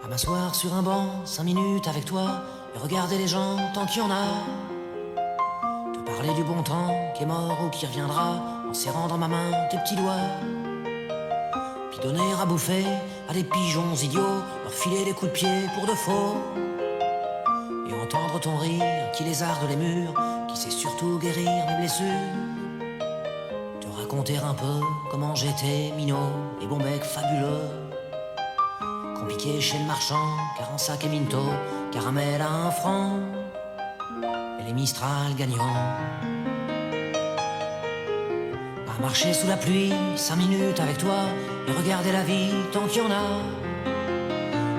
À m'asseoir sur un banc, 5 minutes avec toi, et regarder les gens tant qu'il y en a. Te parler du bon temps qui est mort ou qui reviendra, en serrant dans ma main tes petits doigts. Puis donner à bouffer à des pigeons idiots, leur filer des coups de pied pour de faux. Et entendre ton rire qui lézarde les murs, qui sait surtout guérir mes blessures. Te raconter un peu comment j'étais minot et bon mec fabuleux. Compliqué chez le marchand, car un sac est minto, caramel à 1 franc, et les Mistral gagnants. À marcher sous la pluie, 5 minutes avec toi, et regarder la vie tant qu'il y en a.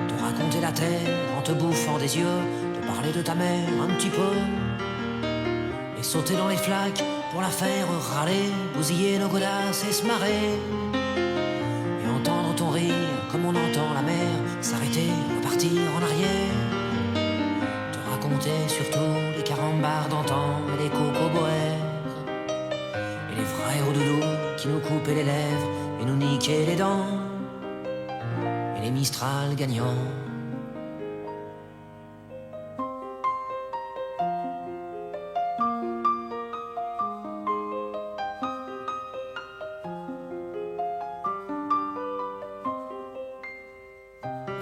Te raconter la terre en te bouffant des yeux, te parler de ta mère un petit peu, et sauter dans les flaques pour la faire râler, bousiller nos godasses et se marrer. Et entendre ton rire comme on entend la mer s'arrêter, repartir en arrière. Te raconter surtout les carambars d'antan et les cocoboères, et les vrais hauts doudous qui nous coupaient les lèvres et nous niquaient les dents, et les Mistral gagnants.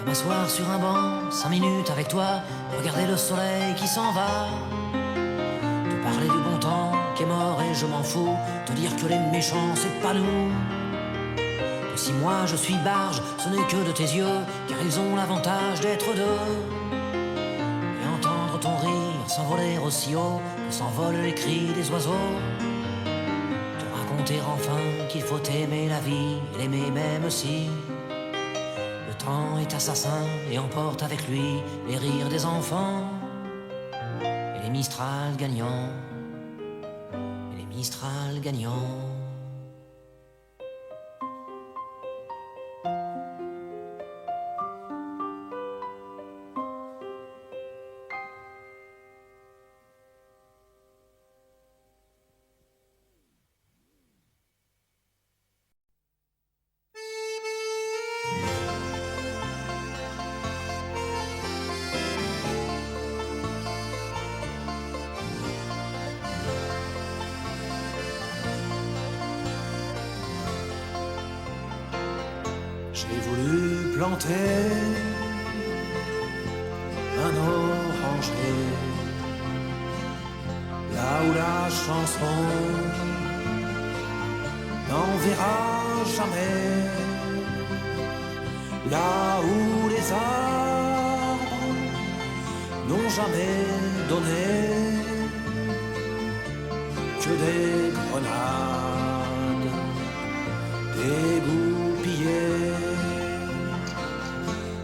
M'asseoir sur un banc, 5 minutes avec toi, regarder le soleil qui s'en va. Te parler du bon temps qui est mort et je m'en fous, te dire que les méchants c'est pas nous. Que si moi je suis barge, ce n'est que de tes yeux, car ils ont l'avantage d'être deux. Et entendre ton rire s'envoler aussi haut que s'envolent les cris des oiseaux. Te raconter enfin qu'il faut aimer la vie et l'aimer même si le temps est assassin et emporte avec lui les rires des enfants, et les Mistral gagnants, et les Mistral gagnants. J'ai voulu planter un oranger là où la chanson n'enverra jamais, là où les arbres n'ont jamais donné que des grenades dégoupillées.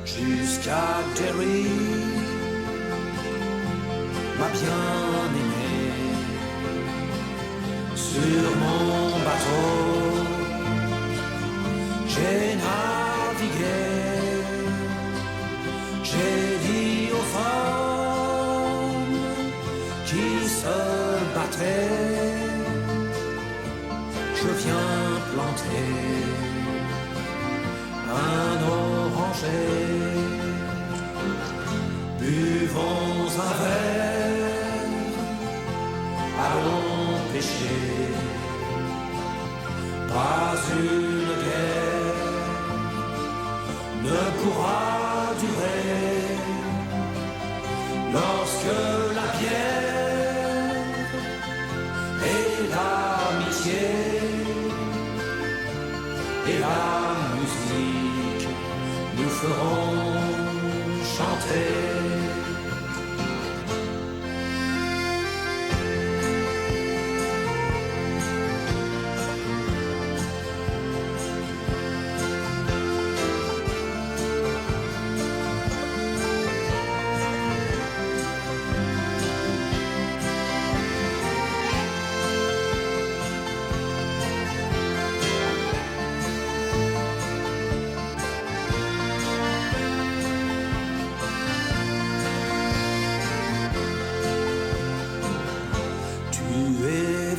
Jusqu'à Jerry, ma bien-aimée, sur mon bateau, j'ai navigué, j'ai dit aux femmes qui se battraient, je viens planter un oranger. Buvons un verre, allons pêcher. Pas une guerre ne pourra durer lorsque la bière et l'amitié et la musique nous feront chanter.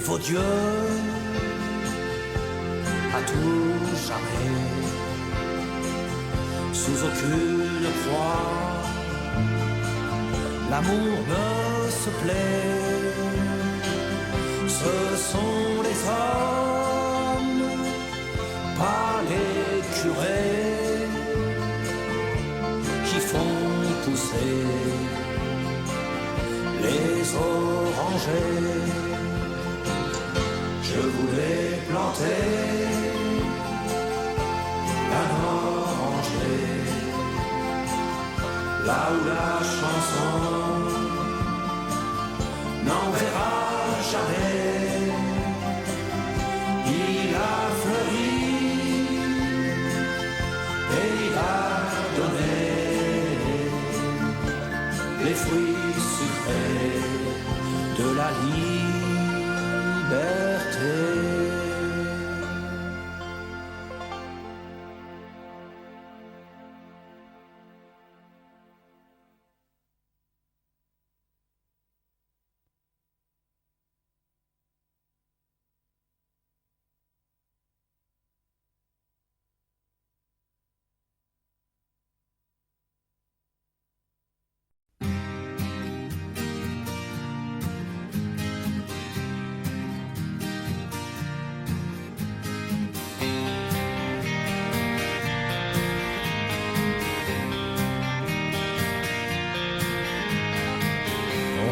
Vos dieux à tout jamais, sous aucune croix. L'amour ne se plaît, ce sont les hommes, pas les curés, qui font pousser les orangers. Je voulais planter un oranger là où la chanson n'enverra jamais. Il a fleuri et il a donné les fruits sucrés de la liberté.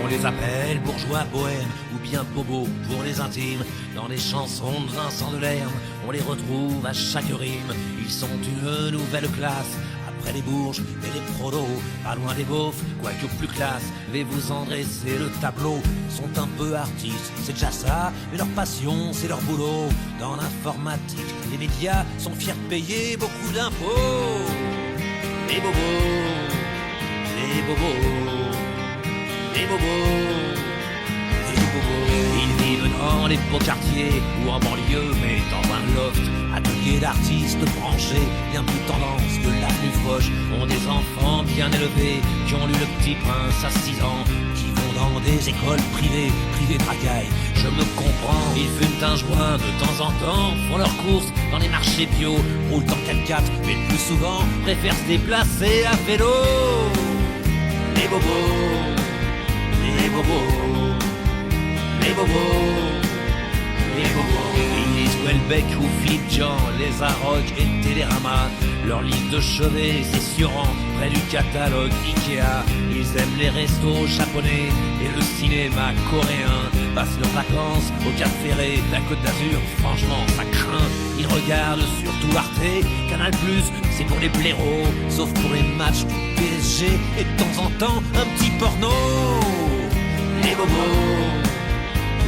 On les appelle bourgeois bohèmes ou bien bobos pour les intimes. Dans les chansons de Vincent Delerme, on les retrouve à chaque rime. Ils sont une nouvelle classe, après les bourges et les prolos. Pas loin des beaufs, quoique plus classe, vais vous en dresser le tableau. Ils sont un peu artistes, c'est déjà ça, mais leur passion, c'est leur boulot. Dans l'informatique, les médias sont fiers de payer beaucoup d'impôts. Les bobos, les bobos, les bobos, les bobos. Ils vivent dans les beaux quartiers ou en banlieue, mais dans un loft. Atelier d'artistes branchés, bien plus tendance que l'avenue Foch. Ont des enfants bien élevés, qui ont lu Le Petit Prince à 6 ans, qui vont dans des écoles privées, privées dracailles. Je me comprends, ils fument un joint de temps en temps, font leurs courses dans les marchés bio, roulent en 4x4, mais le plus souvent préfèrent se déplacer à vélo. Les bobos, les bobos, les bobos, les bobos. Ils lisent Welbeck ou Philippe Jean, les Arocs et Télérama. Leur livre de chevet, c'est Sioran, près du catalogue Ikea. Ils aiment les restos japonais et le cinéma coréen. Passent leurs vacances au Cap Ferré, la Côte d'Azur, franchement ça craint. Ils regardent surtout Arte, Canal+, c'est pour les blaireaux, sauf pour les matchs du PSG et de temps en temps un petit porno. Les bobos,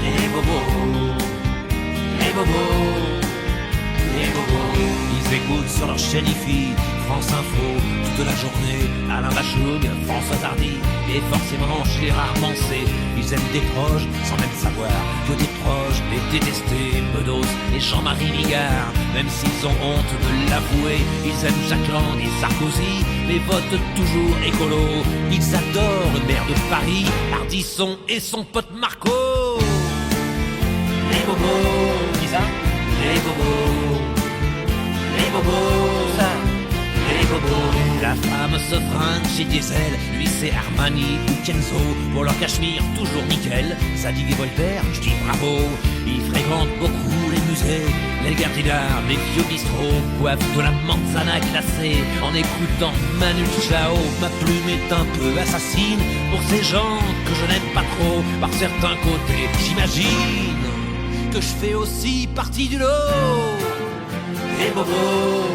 les bobos, les bobos, les bobos. Ils écoutent sur leur chaîne IFI, France Info, toute la journée, Alain Bachung, François Hardy, et forcément chez rarement c'est. Ils aiment des proches, sans même savoir que des proches les détestés, Bedos et Jean-Marie Bigard. Même s'ils ont honte de l'avouer, ils aiment Jacques Lang et Sarkozy, mais votent toujours écolo. Ils adorent le maire de Paris, Ardisson et son pote Marco. Les bobos, qui ça? Les bobos, les bobos, ça. Les bobos. La femme se fringue chez Diesel, lui c'est Armani ou Kenzo. Pour leur cachemire toujours nickel, Zadig et Voltaire, je dis bravo. Ils fréquentent beaucoup les musées, les gares d'art, les vieux bistrots, boivent de la manzana glacée en écoutant Manu Chao. Ma plume est un peu assassine pour ces gens que je n'aime pas trop. Par certains côtés, j'imagine que je fais aussi partie du lot. Les bobos,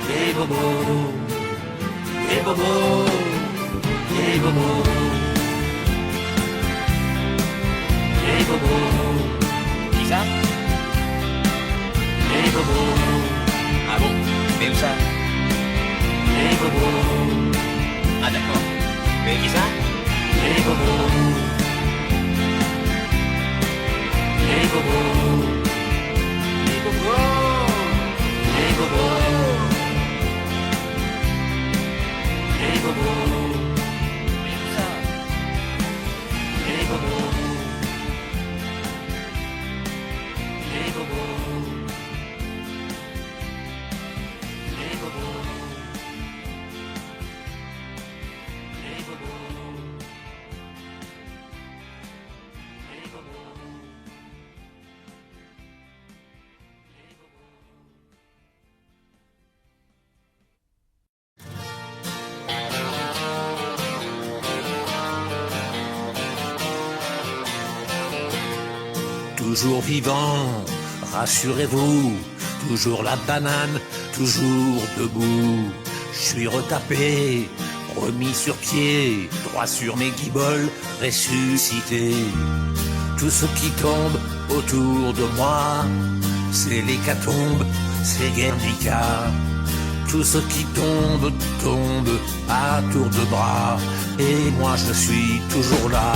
les bobos, les bobos, les bobos, les bobos. Qui ça? Les bobos. Ah bon? Mais où ça? Les bobos. Ah d'accord. Mais qui ça? Les bobos. Les bobos. Les bobos. Les bobos. Les bobos. Mais où ça? Les bobos. Les bobos. Les bobos. toujours vivant, rassurez-vous, toujours la banane, toujours debout. Je suis retapé, remis sur pied, droit sur mes guiboles, ressuscité. Tout ce qui tombe autour de moi, c'est l'hécatombe, c'est Guernica. Tout ce qui tombe, tombe à tour de bras. Et moi je suis toujours là,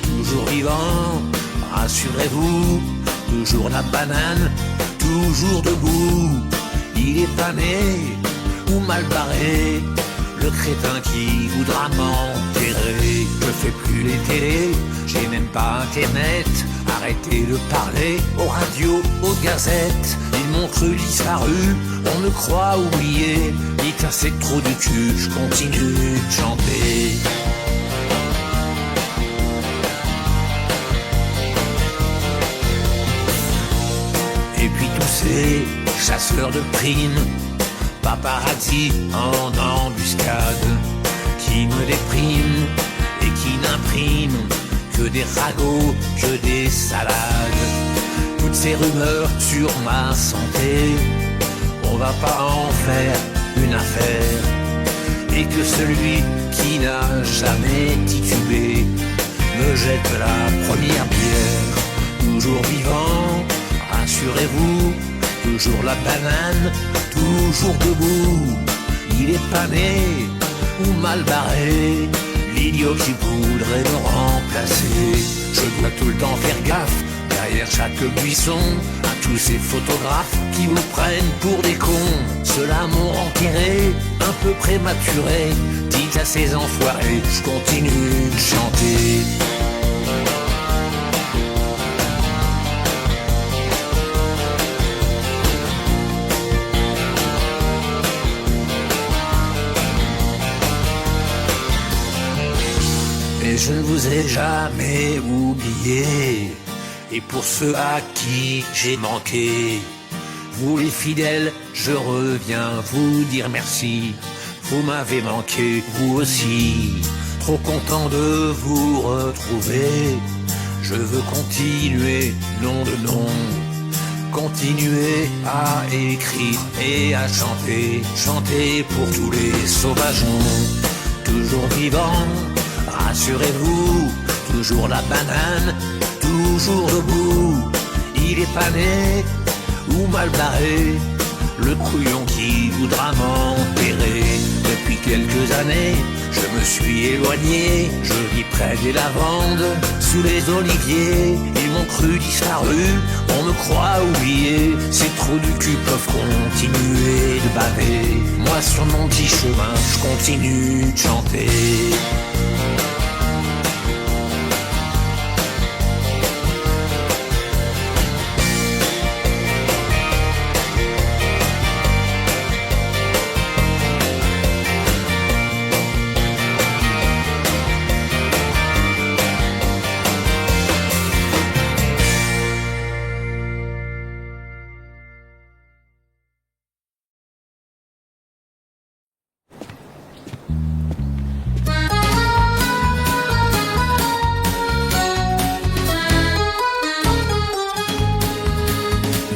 toujours vivant, rassurez-vous, toujours la banane, toujours debout. Il est pas né ou mal barré, le crétin qui voudra m'enterrer. Je fais plus les télés, j'ai même pas internet. Arrêtez de parler aux radios, aux gazettes. Ils m'ont cru disparu, on me croit oublié. Il cassait trop du cul, je continue de chanter. Et puis tous ces chasseurs de primes, paparazzi en embuscade, qui me dépriment et qui n'impriment que des ragots, que des salades. Toutes ces rumeurs sur ma santé, on va pas en faire une affaire. Et que celui qui n'a jamais titubé me jette la première bière. Toujours vivant, rassurez-vous, toujours la banane, toujours debout. Il est pas né ou mal barré, l'idiot qui voudrait me remplacer. Je dois tout le temps faire gaffe, derrière chaque buisson, à tous ces photographes qui vous prennent pour des cons. Ceux-là m'ont enterré, un peu prématuré. Dites à ces enfoirés, je continue de chanter. Et je ne vous ai jamais oublié. Et pour ceux à qui j'ai manqué, vous les fidèles, je reviens vous dire merci. Vous m'avez manqué, vous aussi. Trop content de vous retrouver. Je veux continuer, nom de nom. Continuer à écrire et à chanter. Chanter pour tous les sauvageons. Toujours vivants, rassurez-vous, toujours la banane, toujours debout. Il est pas né ou mal barré, le couillon qui voudra m'enterrer. Depuis quelques années, je me suis éloigné, je vis près des lavandes, sous les oliviers. Ils m'ont cru disparu, on me croit oublié. Ces trous du cul peuvent continuer de baver. Moi sur mon petit chemin, je continue de chanter.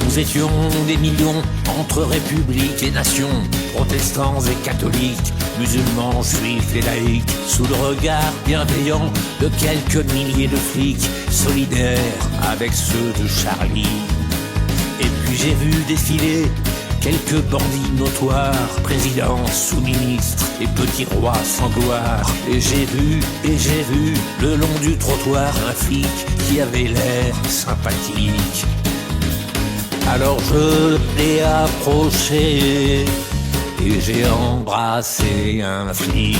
Nous étions des millions entre républiques et nations, protestants et catholiques, musulmans, juifs et laïcs, sous le regard bienveillant de quelques milliers de flics, solidaires avec ceux de Charlie. Et puis j'ai vu défiler quelques bandits notoires, présidents, sous-ministres et petits rois sans gloire. Et j'ai vu, le long du trottoir, un flic qui avait l'air sympathique. Alors je l'ai approché et j'ai embrassé un flic.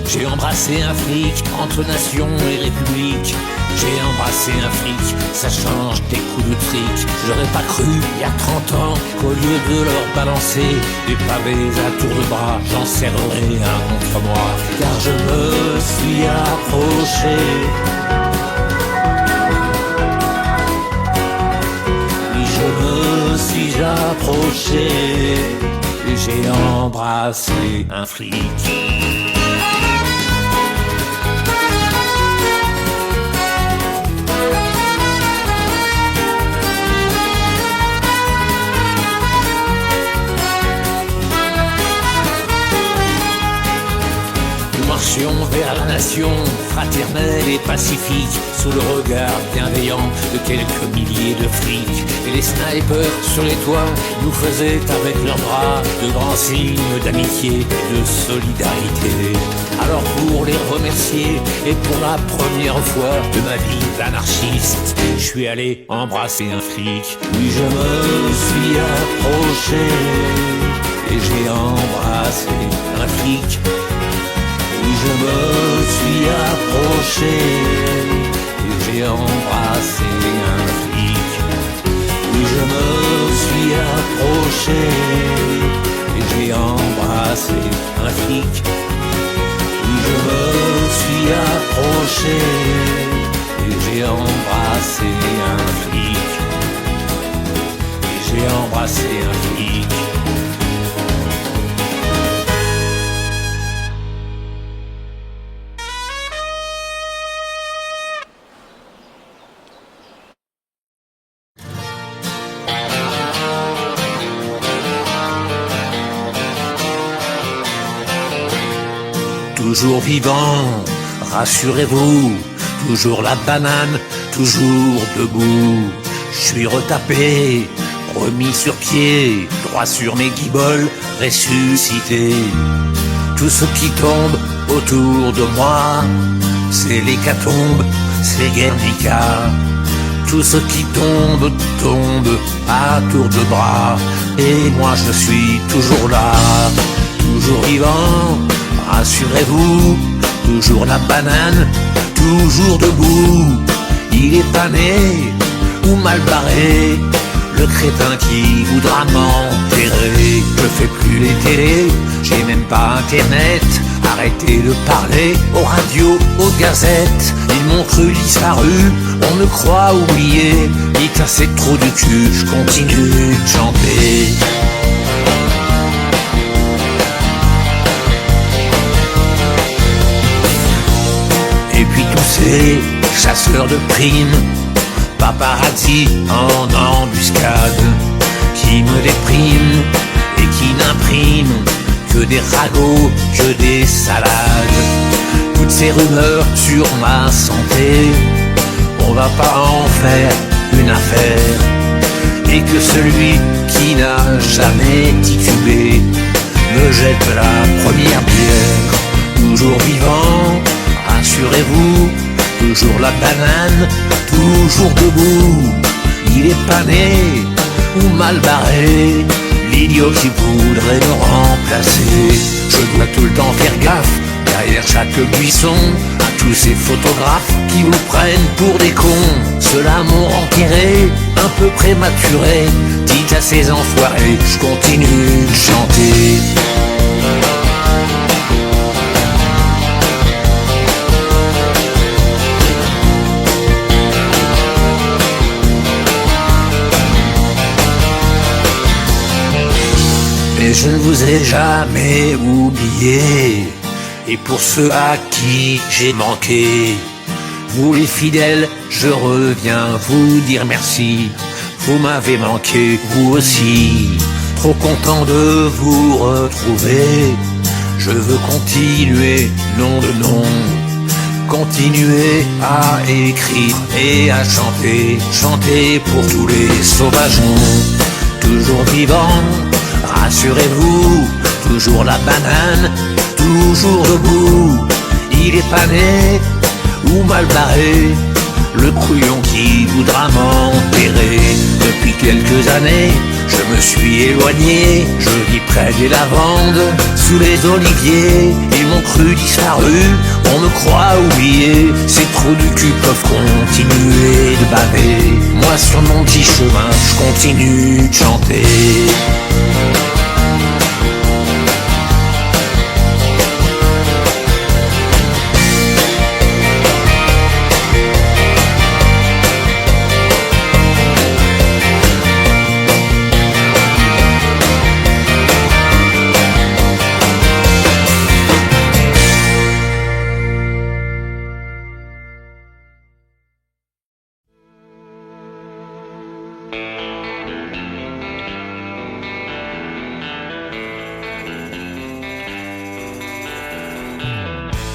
J'ai embrassé un flic entre nation et république. J'ai embrassé un flic, ça change des coups de trick. J'aurais pas cru, il y a 30 ans, qu'au lieu de leur balancer des pavés à tour de bras, j'en serrerais un contre moi. Car je me suis approché. Oui, je me suis approché et j'ai embrassé embrassé un flic. Nous marchions vers la nation fraternelle et pacifique, sous le regard bienveillant de quelques milliers de flics. Et les snipers sur les toits nous faisaient avec leurs bras de grands signes d'amitié et de solidarité. Alors pour les remercier et pour la première fois de ma vie d'anarchiste, je suis allé embrasser un flic. Oui, je me suis approché et j'ai embrassé un flic. Oui, je me suis approché et j'ai embrassé un flic. Oui, je me suis approché et j'ai embrassé un flic. Oui, je me suis approché et j'ai embrassé un flic. Et j'ai embrassé un flic. Toujours vivant, rassurez-vous, toujours la banane, toujours debout. Je suis retapé, remis sur pied, droit sur mes guiboles, ressuscité. Tout ce qui tombe autour de moi, c'est l'hécatombe, c'est Guernica. Tout ce qui tombe, tombe à tour de bras. Et moi je suis toujours là, toujours vivant. Rassurez-vous, toujours la banane, toujours debout. Il est pas né ou mal barré, le crétin qui voudra m'enterrer. Je fais plus les télés, j'ai même pas internet. Arrêtez de parler aux radios, aux gazettes. Ils m'ont cru disparu, on me croit oublié. Dites à ces trous du cul, je continue de chanter. Et puis tous ces chasseurs de primes, paparazzi en embuscade, qui me dépriment et qui n'impriment que des ragots, que des salades. Toutes ces rumeurs sur ma santé, on va pas en faire une affaire. Et que celui qui n'a jamais titubé me jette la première bière. Toujours vivant, rassurez-vous, toujours la banane, toujours debout. Il est pas né ou mal barré, l'idiot qui voudrait me remplacer. Je dois tout le temps faire gaffe, derrière chaque buisson, à tous ces photographes qui vous prennent pour des cons. Ceux-là m'ont enterré, un peu prématuré. Dites à ces enfoirés, je continue de chanter. Mais je ne vous ai jamais oublié. Et pour ceux à qui j'ai manqué, vous les fidèles, je reviens vous dire merci. Vous m'avez manqué, vous aussi. Trop content de vous retrouver. Je veux continuer, nom de nom. Continuer à écrire et à chanter. Chanter pour tous les sauvageons. Toujours vivant, rassurez-vous, toujours la banane, toujours debout. Il est pas né ou mal barré, le couillon qui voudra m'enterrer. Depuis quelques années, je me suis éloigné, je vis près des lavandes, sous les oliviers. Ils m'ont cru disparu, on me croit oublié. Ces trous du cul peuvent continuer de baver. Moi sur mon petit chemin, je continue de chanter.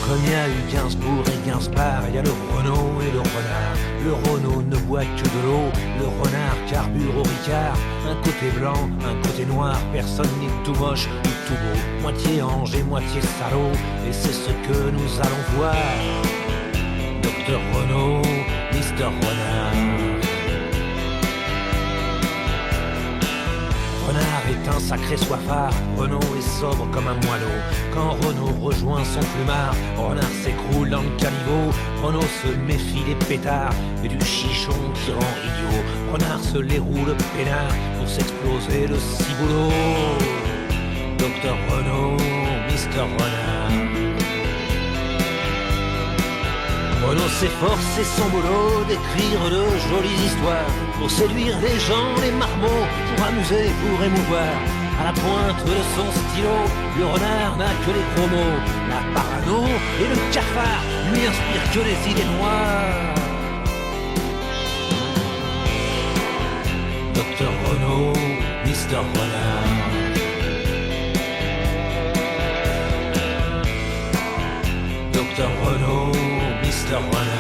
Comme il y a eu Gainsbourg et Gainsbar, il y a le Renault et le renard. Le Renault ne boit que de l'eau, le renard carbure au Ricard. Un côté blanc, un côté noir, personne n'est tout moche ni tout beau. Moitié ange et moitié salaud, et c'est ce que nous allons voir. Docteur Renault, Mister Renard. Renard est un sacré soifard, Renaud est sobre comme un moineau. Quand Renaud rejoint son plumard, Renard s'écroule dans le caniveau. Renaud se méfie des pétards et du chichon qui rend idiot. Renard se les roule peinard pour s'exploser le ciboulot. Docteur Renaud, Mister Renard. Renaud s'efforce, c'est son boulot d'écrire de jolies histoires pour séduire les gens, les marmots, pour amuser, pour émouvoir. À la pointe de son stylo, le renard n'a que les gros mots. La parano et le cafard lui inspirent que les idées noires. Docteur Renaud, Mister Renard. Docteur Renaud, Mister Renard.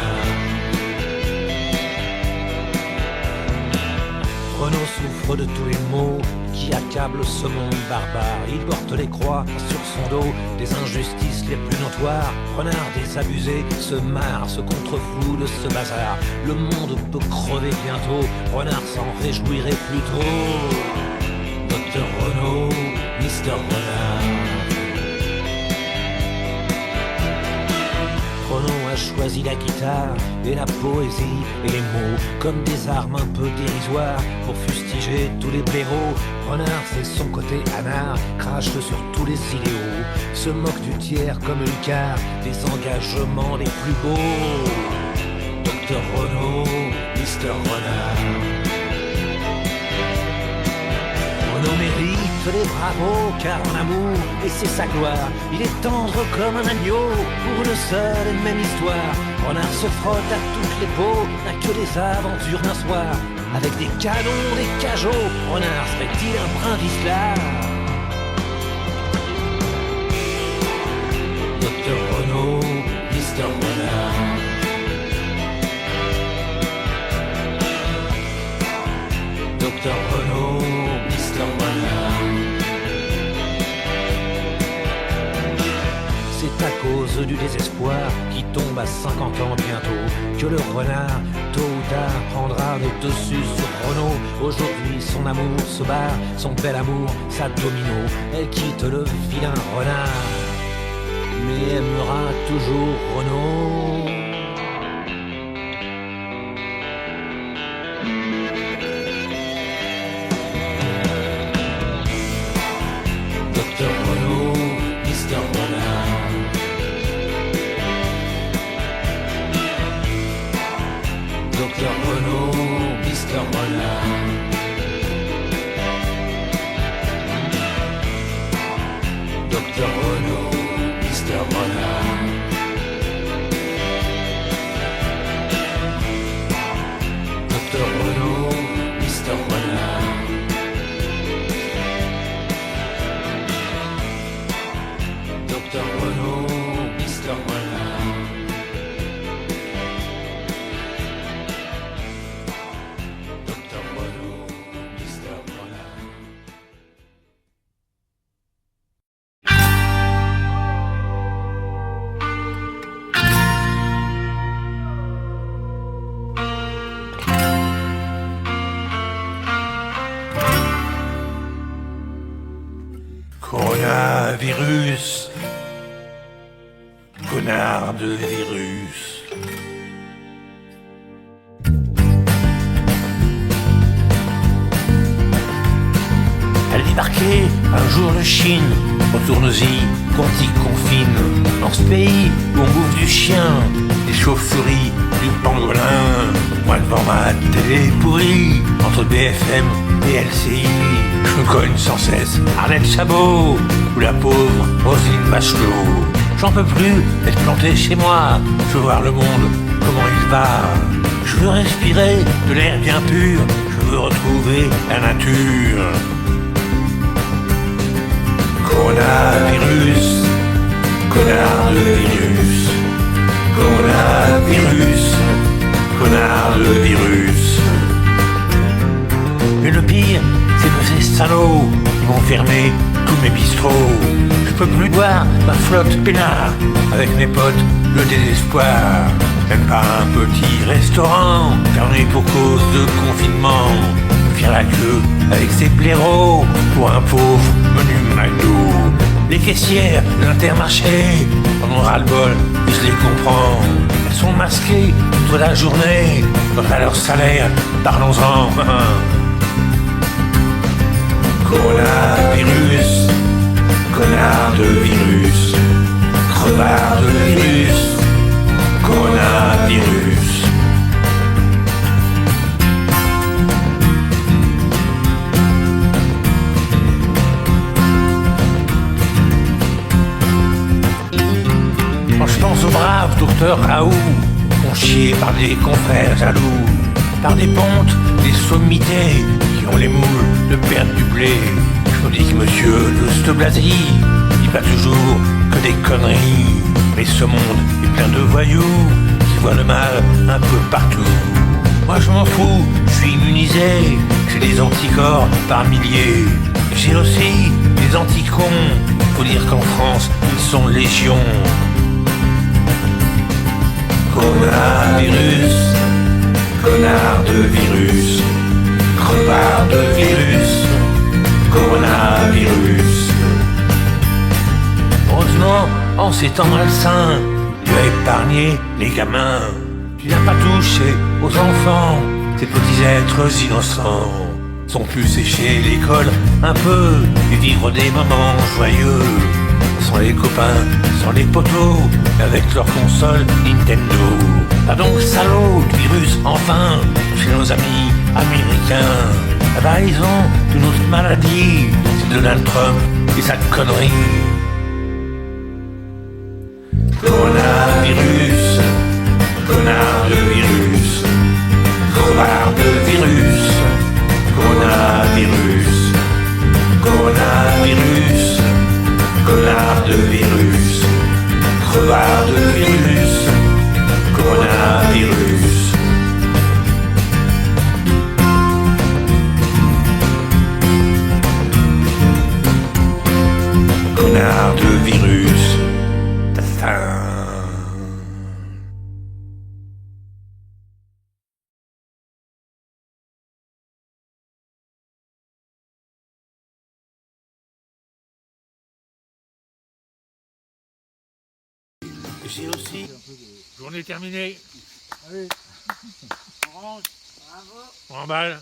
Renaud souffre de tous les maux qui accablent ce monde barbare. Il porte les croix sur son dos des injustices les plus notoires. Renard désabusé se marre, se contrefout de ce bazar. Le monde peut crever bientôt, Renard s'en réjouirait plus tôt. Docteur Renaud, Mister Renard. Renaud a choisi la guitare et la poésie et les mots comme des armes un peu dérisoires pour fustiger tous les blaireaux. Renard, c'est son côté anard, crache sur tous les idéaux, se moque du tiers comme Lucard, des engagements les plus beaux. Docteur Renaud, Mister Renard. Renaud mérite les bravos car en amour, et c'est sa gloire, il est tendre comme un agneau pour une seule et même histoire. Renard se frotte à toutes les peaux, n'a que les aventures d'un soir. Avec des canons, des cajots, Renard serait-il un brin vicelard? Docteur Renaud, Mister Renard. Docteur Renaud, Mister Renard. C'est à cause du désespoir qui tombe à 50 ans bientôt que le renard, tôt ou tard, prendra le dessus sur Renaud. Aujourd'hui son amour se barre, son bel amour, sa domino. Elle quitte le vilain renard, mais aimera toujours Renaud. Docteur Renaud, Mister Renard. Docteur Renaud, Mister Renard. Docteur Renaud, Mister Renard. Docteur Renaud, Mister Renard. Docteur Renaud, Mister Renard. Docteur Renaud, Mister Renard. Coronavirus. Connard de virus. Elle débarquait un jour de Chine. Retourne-y, qu'on t'y confine. Dans ce pays où on bouffe du chien, Des chauves-souris, du pangolin. Moi devant ma télé pourrie, entre BFM et LCI, je me cogne sans cesse Arlette Chabot ou la pauvre Roselyne Bachelot. j'en peux plus d'être planté chez moi. Je veux voir le monde, comment il va. Je veux respirer de l'air bien pur. Je veut retrouver la nature. Coronavirus, connard de virus. Coronavirus, connard de virus. Mais le pire, c'est que ces salauds, ils vont fermer tous mes bistrots. Je peux plus boire ma flotte peinard avec mes potes, le désespoir. Même pas un petit restaurant fermé pour cause de confinement. Faire la queue avec ses blaireaux pour un pauvre menu McDo. Les caissières de l'Intermarché en ont ras-le-bol et je les comprends. Elles sont masquées toute la journée. Quant à leur salaire, parlons-en. Coronavirus, connard de virus, crevard de virus, coronavirus. Quand je pense au brave docteur Raoult, conchié par des confrères jaloux, par des pontes, des sommités qui ont les moules de perdre du blé. Je me dis que monsieur de cette blasie dit pas toujours que des conneries. Mais ce monde est plein de voyous qui voient le mal un peu partout. Moi je m'en fous, je suis immunisé, j'ai des anticorps par milliers. J'ai aussi des anticons, faut dire qu'en France ils sont légion. Coronavirus, connard de virus, crevard de virus, coronavirus. Heureusement, en ces temps malsains, tu as épargné les gamins. Tu n'as pas touché aux enfants, ces petits êtres innocents. Sont plus séchés l'école un peu et vivre des moments joyeux. Sans les copains, sans les poteaux, avec leur console Nintendo. Ah donc salaud de virus enfin, chez nos amis américains. Ah bah ils ont une autre maladie, c'est Donald Trump et sa connerie. Coronavirus, connard de virus, crevard de virus, coronavirus, coronavirus, connard de virus, crevard de virus, coronavirus. Connard de virus. Ta-ta. J'ai aussi. Journée terminée. Allez, on range. On emballe.